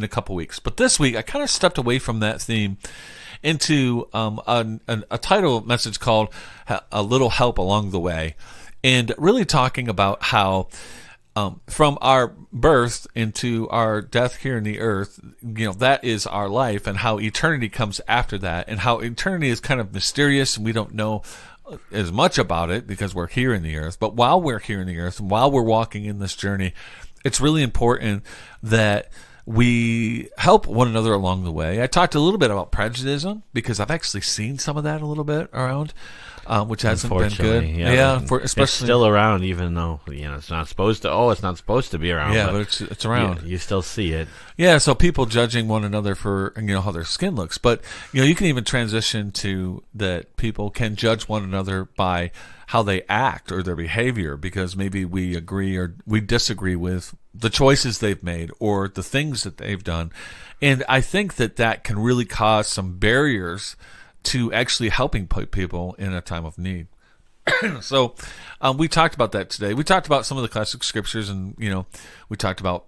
in a couple weeks. But this week, I kind of stepped away from that theme into a title message called A Little Help Along the Way, and really talking about how from our birth into our death here in the earth, that is our life, and how eternity comes after that, and how eternity is kind of mysterious, and we don't know as much about it because we're here in the earth. But while we're here in the earth, and while we're walking in this journey, it's really important that we help one another along the way. I talked a little bit about prejudice because I've actually seen some of that a little bit around, which hasn't been good. Especially it's still around, even though it's not supposed to. It's not supposed to be around. Yeah, but it's around. You still see it. Yeah, so people judging one another for how their skin looks, but you can even transition to that people can judge one another by how they act or their behavior, because maybe we agree or we disagree with the choices they've made or the things that they've done. And I think that can really cause some barriers to actually helping people in a time of need. So we talked about that today. We talked about some of the classic scriptures, and we talked about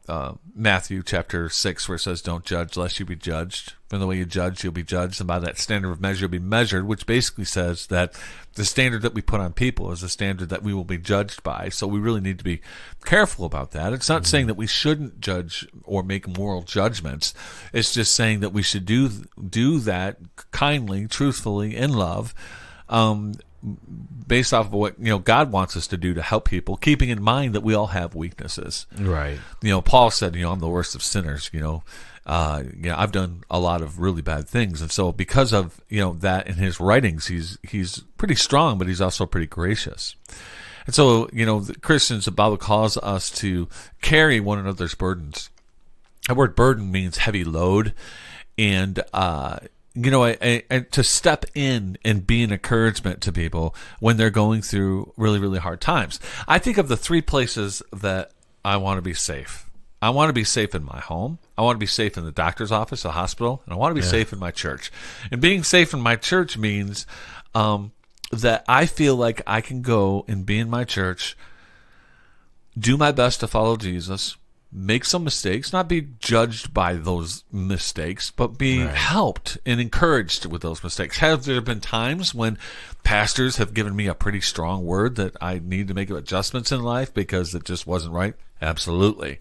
Matthew chapter 6, where it says, "Don't judge lest you be judged. From the way you judge, you'll be judged, and by that standard of measure you'll be measured," which basically says that the standard that we put on people is the standard that we will be judged by. So we really need to be careful about that. It's not saying that we shouldn't judge or make moral judgments. It's just saying that we should do that kindly, truthfully, in love, based off of what God wants us to do to help people, keeping in mind that we all have weaknesses. Right. Paul said, I'm the worst of sinners. I've done a lot of really bad things, and so because of that in his writings, he's pretty strong, but he's also pretty gracious. And so the Christians, the Bible calls us to carry one another's burdens. The word burden means heavy load, and to step in and be an encouragement to people when they're going through really, really hard times. I think of the three places that I want to be safe. I want to be safe in my home. I want to be safe in the doctor's office, the hospital, and I want to be safe in my church. And being safe in my church means that I feel like I can go and be in my church, do my best to follow Jesus, make some mistakes, not be judged by those mistakes, but be helped and encouraged with those mistakes. Have there been times when pastors have given me a pretty strong word that I need to make adjustments in life because it just wasn't right? Absolutely.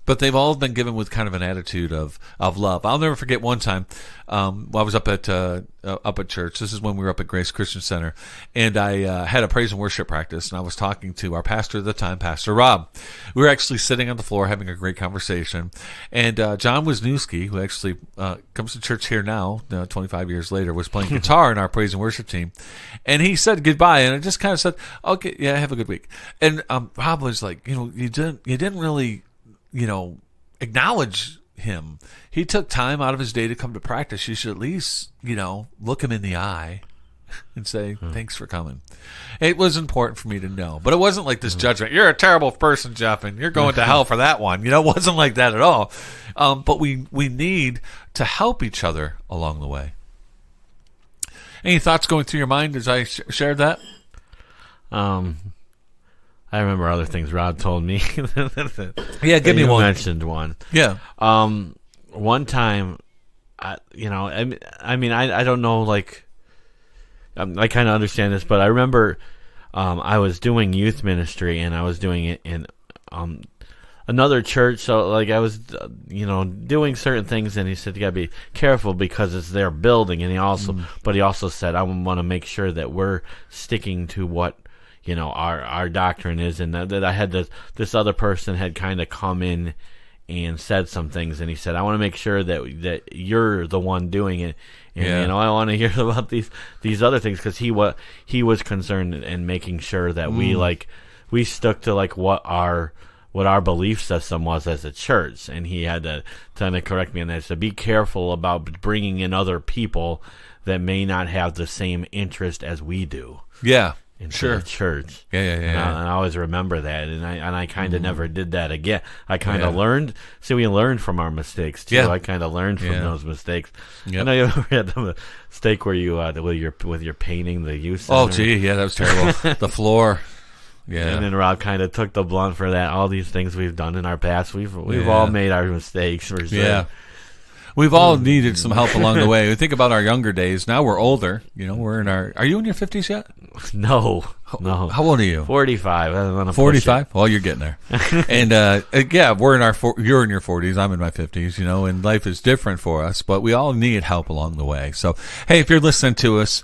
But they've all been given with kind of an attitude of love. I'll never forget one time I was up at church. This is when we were up at Grace Christian Center, and I had a praise and worship practice, and I was talking to our pastor at the time, Pastor Rob. We were actually sitting on the floor having a great conversation, and John Wisniewski, who actually comes to church here now, 25 years later, was playing guitar in our praise and worship team, and he said goodbye, and I just kind of said, "Okay, yeah, have a good week." And Rob was like, you didn't really acknowledge him. He took time out of his day to come to practice. You should at least, look him in the eye and say, "Thanks for coming." It was important for me to know, but it wasn't like this judgment. "You're a terrible person, Jeff, and you're going to hell for that one." It wasn't like that at all. But we need to help each other along the way. Any thoughts going through your mind as I shared that? I remember other things Rod told me. Yeah, give me one. You mentioned one. Yeah. One time, I don't know, I kind of understand this, but I remember I was doing youth ministry, and I was doing it in another church. So, I was, doing certain things, and he said, "You got to be careful because it's their building." And he also said, "I want to make sure that we're sticking to what our doctrine is," and that I had this other person had kind of come in and said some things, and he said, "I want to make sure that you're the one doing it, and I want to hear about these other things," because he was concerned in making sure that we stuck to what our belief system was as a church, and he had to kind of correct me on that. So be careful about bringing in other people that may not have the same interest as we do. Yeah. Into the church. Yeah. And I always remember that, and I kind of never did that again. I kind of learned. See, we learned from our mistakes too. I kind of learned from those mistakes. Yep. I know you ever had the mistake where you with your painting the youth center. Oh, gee, yeah, that was terrible. The floor. Yeah. And then Rob kind of took the blunt for that. All these things we've done in our past, we've all made our mistakes. For sure. Yeah. We've all needed some help along the way. We think about our younger days. Now we're older. You know, we're in our. Are you in your 50s yet? No. How old are you? 45. I don't want to 45. Well, you're getting there. And yeah, we're in our. You're in your 40s. I'm in my 50s. You know, and life is different for us, but we all need help along the way. So, hey, if you're listening to us.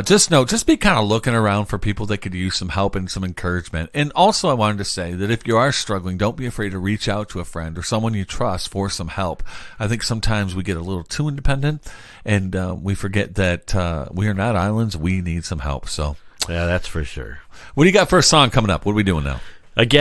Just be kind of looking around for people that could use some help and some encouragement. And also, I wanted to say that if you are struggling, don't be afraid to reach out to a friend or someone you trust for some help. I think sometimes we get a little too independent, and we forget that we are not islands. We need some help. So, Yeah, that's for sure. what do you got for a song coming up? What are we doing now? Again.